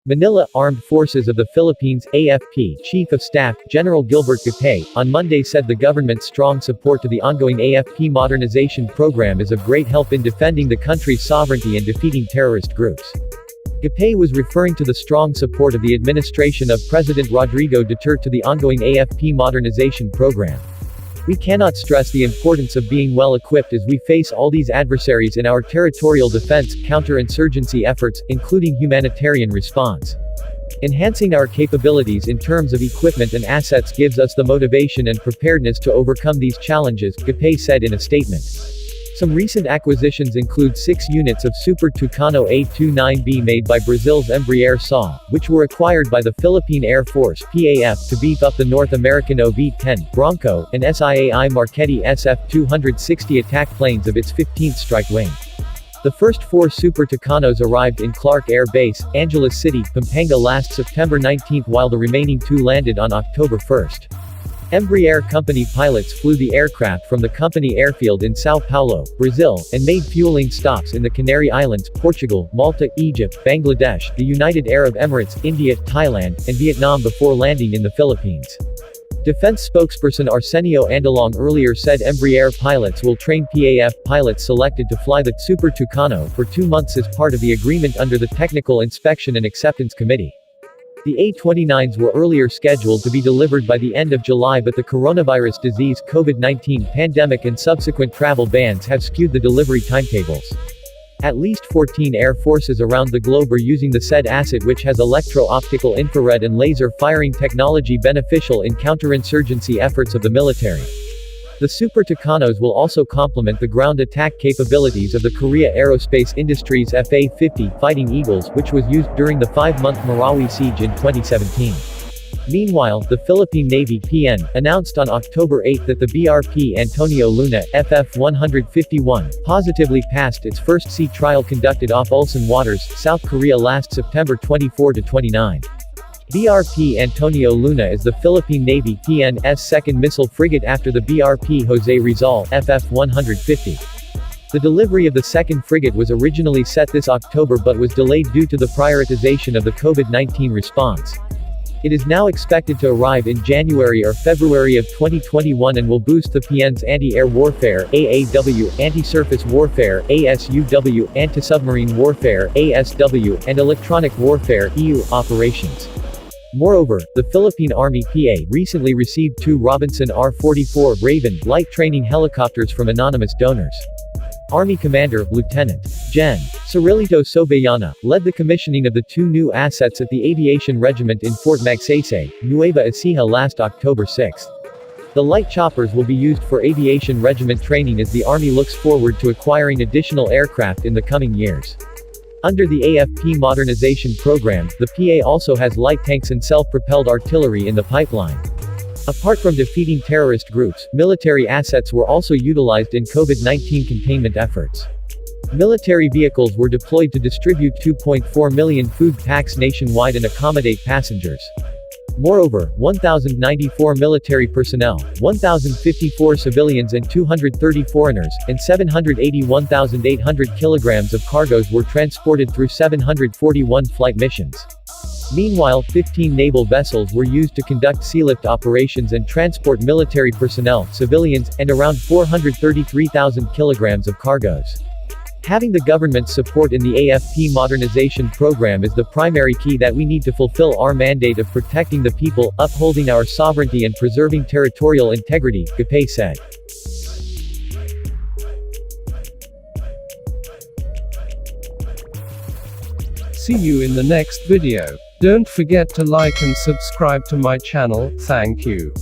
Manila, Armed Forces of the Philippines, AFP, Chief of Staff, General Gilbert Gapay, on Monday said the government's strong support to the ongoing AFP modernization program is of great help in defending the country's sovereignty and defeating terrorist groups. Gapay was referring to the strong support of the administration of President Rodrigo Duterte to the ongoing AFP modernization program. We cannot stress the importance of being well equipped as we face all these adversaries in our territorial defense, counter-insurgency efforts, including humanitarian response. Enhancing our capabilities in terms of equipment and assets gives us the motivation and preparedness to overcome these challenges, Gapay said in a statement. Some recent acquisitions include 6 units of Super Tucano A-29B made by Brazil's Embraer SA, which were acquired by the Philippine Air Force (PAF) to beef up the North American OV-10 Bronco, and SIAI Marquette SF-260 attack planes of its 15th Strike Wing. The first 4 Super Tucanos arrived in Clark Air Base, Angeles City, Pampanga last September 19 while the remaining 2 landed on October 1. Embraer Company pilots flew the aircraft from the company airfield in São Paulo, Brazil, and made fueling stops in the Canary Islands, Portugal, Malta, Egypt, Bangladesh, the United Arab Emirates, India, Thailand, and Vietnam before landing in the Philippines. Defense spokesperson Arsenio Andalong earlier said Embraer pilots will train PAF pilots selected to fly the Super Tucano for 2 months as part of the agreement under the Technical Inspection and Acceptance Committee. The A-29s were earlier scheduled to be delivered by the end of July, but the coronavirus disease COVID-19 pandemic and subsequent travel bans have skewed the delivery timetables. At least 14 air forces around the globe are using the said asset, which has electro-optical infrared and laser firing technology beneficial in counterinsurgency efforts of the military. The Super Tucanos will also complement the ground attack capabilities of the Korea Aerospace Industries FA-50 Fighting Eagles, which was used during the 5-month Marawi siege in 2017. Meanwhile, the Philippine Navy (PN) announced on October 8 that the BRP Antonio Luna, FF-151, positively passed its first sea trial conducted off Ulsan waters, South Korea last September 24-29. BRP Antonio Luna is the Philippine Navy PN's second missile frigate after the BRP Jose Rizal, FF-150. The delivery of the second frigate was originally set this October but was delayed due to the prioritization of the COVID-19 response. It is now expected to arrive in January or February of 2021 and will boost the PN's anti-air warfare (AAW), anti-surface warfare (ASUW), anti-submarine warfare (ASW), and electronic warfare (EU) operations. Moreover, the Philippine Army PA recently received 2 Robinson R-44 Raven light training helicopters from anonymous donors. Army Commander, Lieutenant Gen. Cirilito Sobayana, led the commissioning of the 2 new assets at the Aviation Regiment in Fort Magsaysay, Nueva Ecija last October 6. The light choppers will be used for Aviation Regiment training as the Army looks forward to acquiring additional aircraft in the coming years. Under the AFP modernization program, the PA also has light tanks and self-propelled artillery in the pipeline. Apart from defeating terrorist groups, military assets were also utilized in COVID-19 containment efforts. Military vehicles were deployed to distribute 2.4 million food packs nationwide and accommodate passengers. Moreover, 1,094 military personnel, 1,054 civilians and 230 foreigners, and 781,800 kilograms of cargoes were transported through 741 flight missions. Meanwhile, 15 naval vessels were used to conduct sealift operations and transport military personnel, civilians, and around 433,000 kilograms of cargoes. Having the government's support in the AFP modernization program is the primary key that we need to fulfill our mandate of protecting the people, upholding our sovereignty and preserving territorial integrity, Gapay said. See you in the next video. Don't forget to like and subscribe to my channel. Thank you.